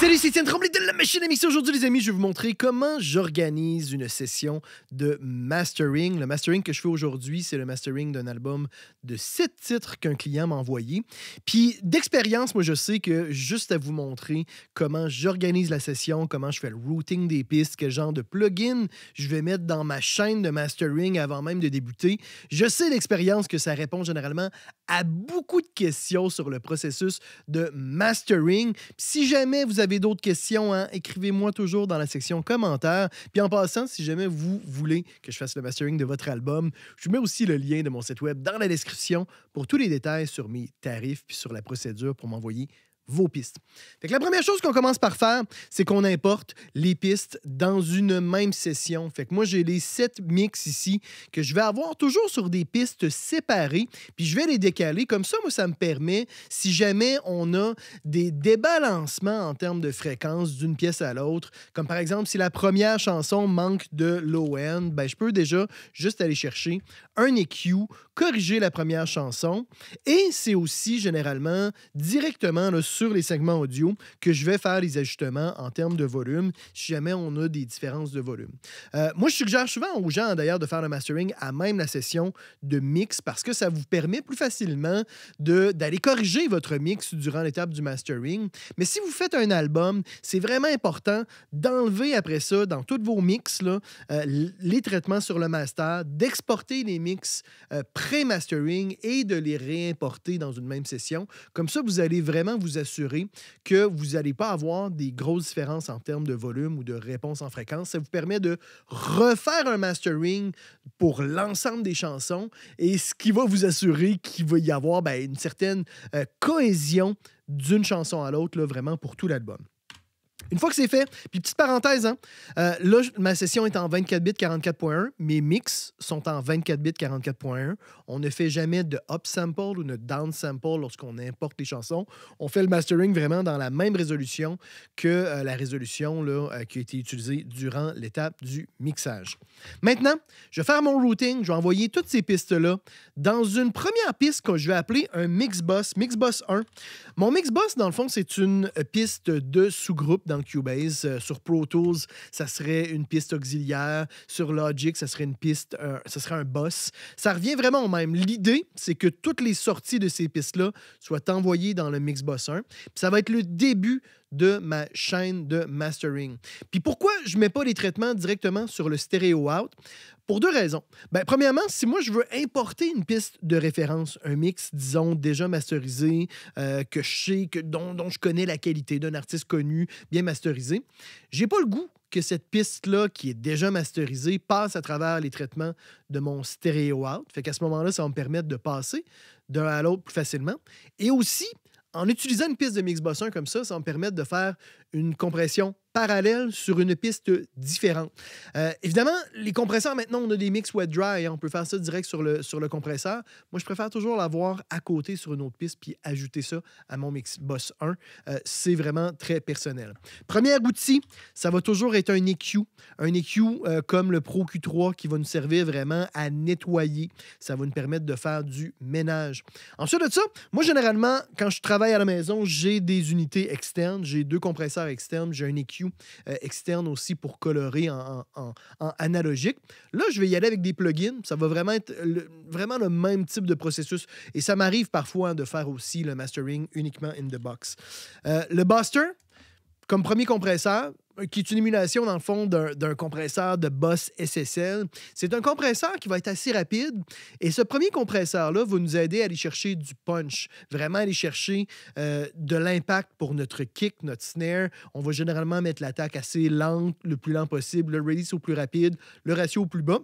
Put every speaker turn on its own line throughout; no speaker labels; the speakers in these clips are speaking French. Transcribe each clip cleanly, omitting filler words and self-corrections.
Salut, c'est Étienne Tremblay de la machine à mixer. Aujourd'hui, les amis, je vais vous montrer comment j'organise une session de mastering. Le mastering que je fais aujourd'hui, c'est le mastering d'un album de 7 titres qu'un client m'a envoyé. Puis, d'expérience, moi, je sais que juste à vous montrer comment j'organise la session, comment je fais le routing des pistes, quel genre de plugin je vais mettre dans ma chaîne de mastering avant même de débuter, je sais d'expérience que ça répond généralement à beaucoup de questions sur le processus de mastering. Puis si jamais vous avez d'autres questions, hein, écrivez-moi toujours dans la section commentaires. Puis en passant, si jamais vous voulez que je fasse le mastering de votre album, je vous mets aussi le lien de mon site web dans la description pour tous les détails sur mes tarifs puis sur la procédure pour m'envoyer vos pistes. Fait que la première chose qu'on commence par faire, c'est qu'on importe les pistes dans une même session. Fait que moi, j'ai les 7 mix ici que je vais avoir toujours sur des pistes séparées, puis je vais les décaler. Comme ça, moi, ça me permet, si jamais on a des débalancements en termes de fréquence d'une pièce à l'autre, comme par exemple, si la première chanson manque de low-end, ben, je peux déjà juste aller chercher un EQ, corriger la première chanson, et c'est aussi généralement directement là, sur les segments audio que je vais faire les ajustements en termes de volume si jamais on a des différences de volume. Moi, je suggère souvent aux gens d'ailleurs de faire le mastering à même la session de mix parce que ça vous permet plus facilement d'aller corriger votre mix durant l'étape du mastering. Mais si vous faites un album, c'est vraiment important d'enlever après ça, dans tous vos mix, là, les traitements sur le master, d'exporter les mix pré-mastering et de les réimporter dans une même session. Comme ça, vous allez vraiment vous assurer que vous n'allez pas avoir des grosses différences en termes de volume ou de réponse en fréquence. Ça vous permet de refaire un mastering pour l'ensemble des chansons et ce qui va vous assurer qu'il va y avoir une certaine cohésion d'une chanson à l'autre, vraiment pour tout l'album. Une fois que c'est fait, puis petite parenthèse, hein, là, ma session est en 24 bits 44.1. Mes mix sont en 24 bits 44.1. On ne fait jamais de upsample ou de downsample lorsqu'on importe les chansons. On fait le mastering vraiment dans la même résolution que la résolution là, qui a été utilisée durant l'étape du mixage. Maintenant, je vais faire mon routing. Je vais envoyer toutes ces pistes-là dans une première piste que je vais appeler un Mixbus 1. Mon Mixbus, dans le fond, c'est une piste de sous-groupe dans Cubase. Sur Pro Tools, ça serait une piste auxiliaire. Sur Logic, ça serait une piste, ça serait un boss. Ça revient vraiment au même. L'idée, c'est que toutes les sorties de ces pistes-là soient envoyées dans le Mixbus 1. Puis ça va être le début de ma chaîne de mastering. Puis pourquoi je ne mets pas les traitements directement sur le stéréo out? Pour deux raisons. Premièrement, si moi, je veux importer une piste de référence, un mix, disons, déjà masterisé, que je sais, dont je connais la qualité d'un artiste connu, bien masterisé, j'ai pas le goût que cette piste-là, qui est déjà masterisée, passe à travers les traitements de mon stéréo out. Fait qu'à ce moment-là, ça va me permettre de passer d'un à l'autre plus facilement. Et aussi, en utilisant une piste de Mixbus 1 comme ça, ça va me permettre de faire une compression parallèle sur une piste différente. Évidemment, les compresseurs, maintenant, on a des mix wet-dry. Hein, on peut faire ça direct sur le compresseur. Moi, je préfère toujours l'avoir à côté sur une autre piste puis ajouter ça à mon Mixbus 1. C'est vraiment très personnel. Premier outil, ça va toujours être un EQ. Un EQ comme le Pro Q3 qui va nous servir vraiment à nettoyer. Ça va nous permettre de faire du ménage. Ensuite de ça, moi, généralement, quand je travaille à la maison, j'ai des unités externes. J'ai 2 compresseurs externes. J'ai un EQ externe aussi pour colorer en analogique. Là, je vais y aller avec des plugins. Ça va vraiment être vraiment le même type de processus. Et ça m'arrive parfois de faire aussi le mastering uniquement in the box. Le Buster, comme premier compresseur, qui est une émulation, dans le fond, d'un compresseur de Boss SSL. C'est un compresseur qui va être assez rapide. Et ce premier compresseur-là va nous aider à aller chercher du punch, vraiment aller chercher de l'impact pour notre kick, notre snare. On va généralement mettre l'attaque assez lente, le plus lent possible, le release au plus rapide, le ratio au plus bas.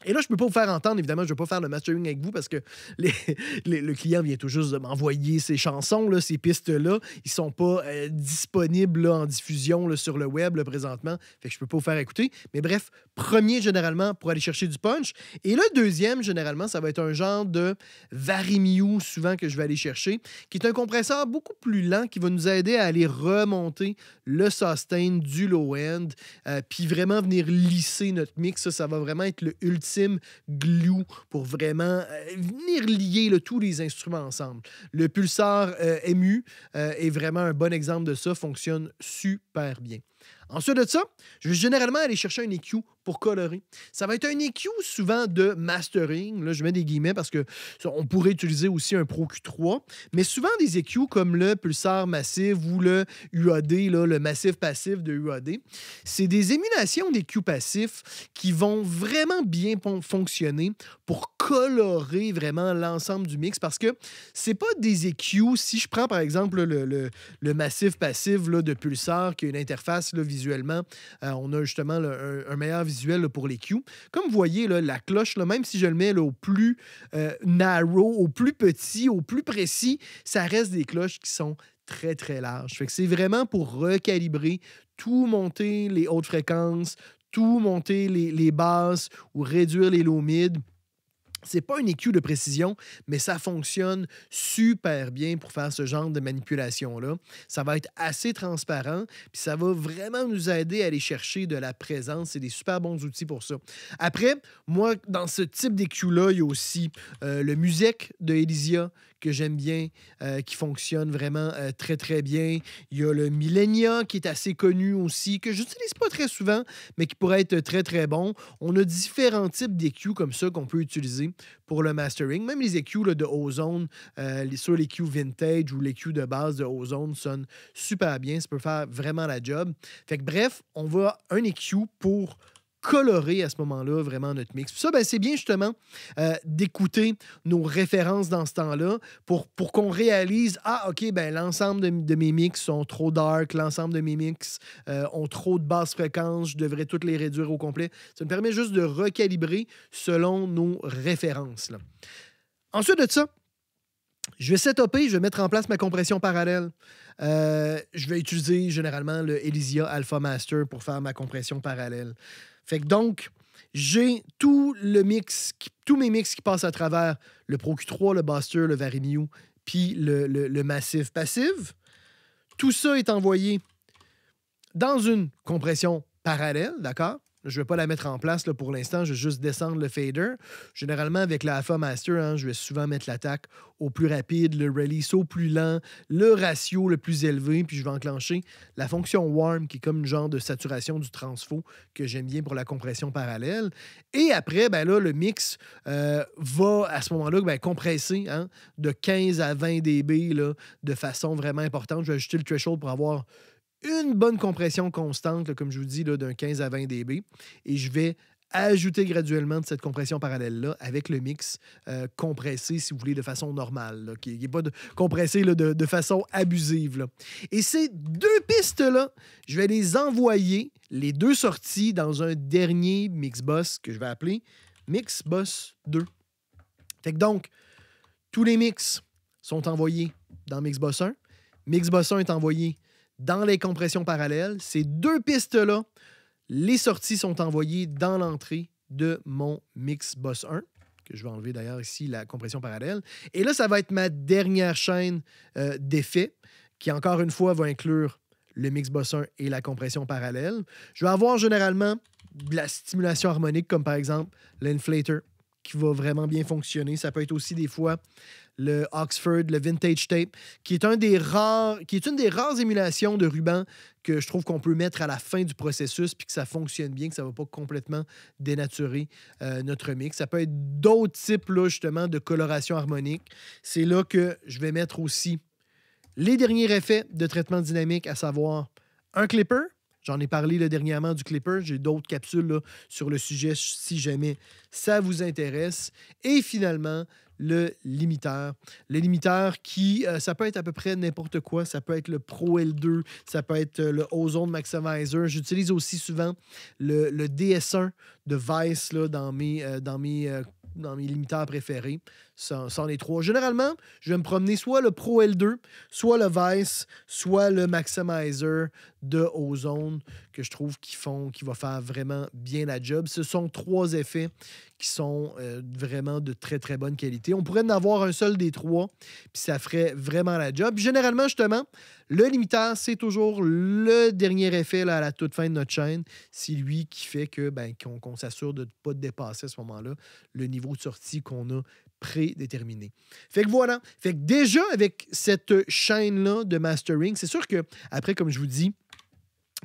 Et là, je ne peux pas vous faire entendre, évidemment, je ne vais pas faire le mastering avec vous parce que le client vient tout juste de m'envoyer ces chansons, là, ces pistes-là. Ils ne sont pas disponibles là, en diffusion là, sur le web là, présentement. Fait que je ne peux pas vous faire écouter. Mais bref, premier, généralement, pour aller chercher du punch. Et le deuxième, généralement, ça va être un genre de Vari-Miu, souvent, que je vais aller chercher, qui est un compresseur beaucoup plus lent qui va nous aider à aller remonter le sustain du low-end puis vraiment venir lisser notre mix. Ça va vraiment être le ultime l'ultime glue pour vraiment venir lier là, tous les instruments ensemble. Le pulsar MU est vraiment un bon exemple de ça, fonctionne super bien. Ensuite de ça, je vais généralement aller chercher un EQ pour colorer. Ça va être un EQ souvent de mastering. Là, je mets des guillemets parce que on pourrait utiliser aussi un Pro Q3, mais souvent des EQ comme le Pulsar Massive ou le UAD, là, le Massif Passif de UAD, c'est des émulations d'EQ passifs qui vont vraiment bien fonctionner pour colorer vraiment l'ensemble du mix parce que c'est pas des EQ. Si je prends par exemple le Massif Passif là, de Pulsar qui a une interface là, visuellement, on a justement là, un meilleur visuel là, pour les Q. Comme vous voyez, là, la cloche, là, même si je le mets là, au plus narrow, au plus petit, au plus précis, ça reste des cloches qui sont très, très larges. Fait que c'est vraiment pour recalibrer, tout monter les hautes fréquences, tout monter les basses ou réduire les low mid. C'est pas un EQ de précision, mais ça fonctionne super bien pour faire ce genre de manipulation-là. Ça va être assez transparent, puis ça va vraiment nous aider à aller chercher de la présence. C'est des super bons outils pour ça. Après, moi, dans ce type d'EQ-là, il y a aussi le Musec de Elysia que j'aime bien, qui fonctionne vraiment très, très bien. Il y a le Millenia qui est assez connu aussi, que j'utilise pas très souvent, mais qui pourrait être très, très bon. On a différents types d'EQ comme ça qu'on peut utiliser pour le mastering. Même les EQ là, de Ozone, soit l'EQ vintage ou l'EQ de base de Ozone sonnent super bien. Ça peut faire vraiment la job. Fait que bref, on va un EQ pour colorer à ce moment-là vraiment notre mix. Puis ça, ben, c'est bien justement d'écouter nos références dans ce temps-là pour qu'on réalise, ah, OK, ben, l'ensemble de mes mix sont trop dark, l'ensemble de mes mix ont trop de basses fréquences, je devrais toutes les réduire au complet. Ça me permet juste de recalibrer selon nos références, là. Ensuite de ça, je vais setuper, je vais mettre en place ma compression parallèle. Je vais utiliser généralement le Elysia Alpha Master pour faire ma compression parallèle. Fait que donc, j'ai tous mes mix qui passent à travers le Pro Q3, le Buster, le Varimew, puis le Massif Passif. Tout ça est envoyé dans une compression parallèle, d'accord? Je ne vais pas la mettre en place là, pour l'instant, je vais juste descendre le fader. Généralement, avec la Alpha Master, hein, je vais souvent mettre l'attaque au plus rapide, le release au plus lent, le ratio le plus élevé, puis je vais enclencher la fonction Warm, qui est comme une genre de saturation du transfo que j'aime bien pour la compression parallèle. Et après, ben là, le mix va, à ce moment-là, ben, compresser hein, de 15 à 20 dB là, de façon vraiment importante. Je vais ajuster le threshold pour avoir une bonne compression constante, là, comme je vous dis, d'un 15 à 20 dB. Et je vais ajouter graduellement de cette compression parallèle-là avec le mix compressé, si vous voulez, de façon normale, là, qui n'est pas compressé là, de façon abusive. Là. Et ces deux pistes-là, je vais les envoyer, les deux sorties, dans un dernier Mixbus que je vais appeler Mixbus 2. Fait que donc, tous les mix sont envoyés dans Mixbus 1. Mixbus 1 est envoyé dans les compressions parallèles. Ces deux pistes-là, les sorties sont envoyées dans l'entrée de mon Mixbus 1, que je vais enlever d'ailleurs ici la compression parallèle. Et là, ça va être ma dernière chaîne d'effets, qui encore une fois va inclure le Mixbus 1 et la compression parallèle. Je vais avoir généralement de la stimulation harmonique, comme par exemple l'inflator, qui va vraiment bien fonctionner. Ça peut être aussi des fois le Oxford, le Vintage Tape, qui est une des rares émulations de ruban que je trouve qu'on peut mettre à la fin du processus puis que ça fonctionne bien, que ça ne va pas complètement dénaturer notre mix. Ça peut être d'autres types, là, justement, de coloration harmonique. C'est là que je vais mettre aussi les derniers effets de traitement dynamique, à savoir un clipper. J'en ai parlé là, dernièrement du clipper. J'ai d'autres capsules là, sur le sujet si jamais ça vous intéresse. Et finalement, le limiteur. Le limiteur qui, ça peut être à peu près n'importe quoi. Ça peut être le Pro L2, ça peut être le Ozone Maximizer. J'utilise aussi souvent le DS1 de Vice là, dans mes limiteurs préférés. C'en est trois. Généralement, je vais me promener soit le Pro L2, soit le Vice, soit le Maximizer de Ozone que je trouve qui va faire vraiment bien la job. Ce sont trois effets qui sont vraiment de très, très bonne qualité. On pourrait en avoir un seul des trois, puis ça ferait vraiment la job. Généralement, justement, Le limiteur, c'est toujours le dernier effet là, à la toute fin de notre chaîne. C'est lui qui fait que qu'on s'assure de ne pas dépasser à ce moment-là le niveau de sortie qu'on a prédéterminé. Fait que voilà. Fait que déjà, avec cette chaîne-là de mastering, c'est sûr que après, comme je vous dis,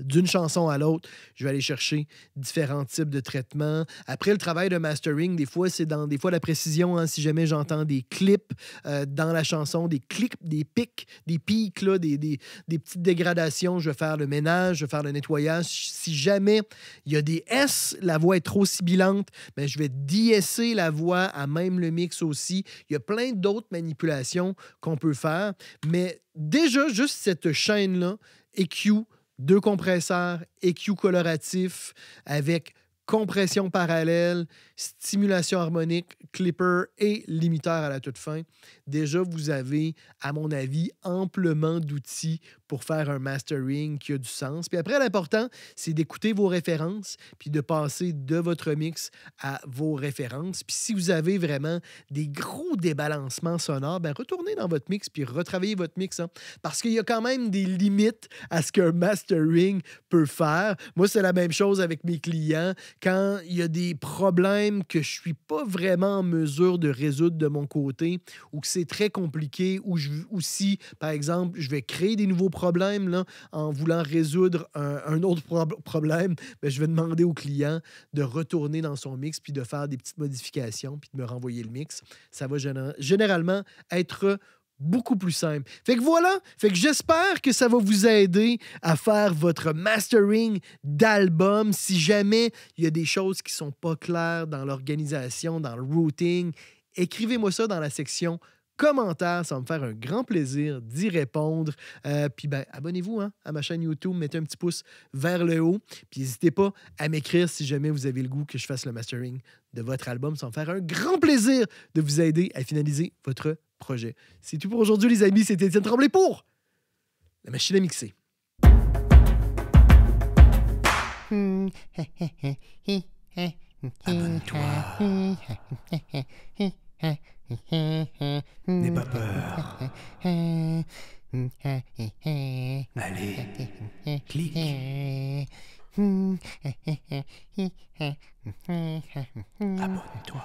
d'une chanson à l'autre, je vais aller chercher différents types de traitements. Après, le travail de mastering, des fois, c'est dans la précision. Hein, si jamais j'entends des clips dans la chanson, des clics, des pics, des pics, là, des petites dégradations, je vais faire le ménage, je vais faire le nettoyage. Si jamais il y a des S, la voix est trop sibilante, ben, je vais de-esser la voix à même le mix aussi. Il y a plein d'autres manipulations qu'on peut faire. Mais déjà, juste cette chaîne-là, EQ, 2 compresseurs, EQ coloratif avec compression parallèle, stimulation harmonique, clipper et limiteur à la toute fin. Déjà, vous avez, à mon avis, amplement d'outils pour faire un mastering qui a du sens. Puis après, l'important, c'est d'écouter vos références puis de passer de votre mix à vos références. Puis si vous avez vraiment des gros débalancements sonores, ben retournez dans votre mix puis retravaillez votre mix. Hein, parce qu'il y a quand même des limites à ce qu'un mastering peut faire. Moi, c'est la même chose avec mes clients. Quand il y a des problèmes que je ne suis pas vraiment en mesure de résoudre de mon côté ou que c'est très compliqué ou si, par exemple, je vais créer des nouveaux problèmes là, en voulant résoudre un autre problème, bien, je vais demander au client de retourner dans son mix puis de faire des petites modifications puis de me renvoyer le mix. Ça va généralement être beaucoup plus simple. Fait que voilà, fait que j'espère que ça va vous aider à faire votre mastering d'album. Si jamais il y a des choses qui sont pas claires dans l'organisation, dans le routing, écrivez-moi ça dans la section commentaires. Ça va me faire un grand plaisir d'y répondre. Puis ben, abonnez-vous hein, à ma chaîne YouTube, mettez un petit pouce vers le haut. Puis n'hésitez pas à m'écrire si jamais vous avez le goût que je fasse le mastering de votre album. Ça va me faire un grand plaisir de vous aider à finaliser votre projet. C'est tout pour aujourd'hui, les amis. C'était Étienne Tremblay pour La Machine à mixer.
Abonne-toi. N'aie pas peur. Allez, clique. Abonne-toi.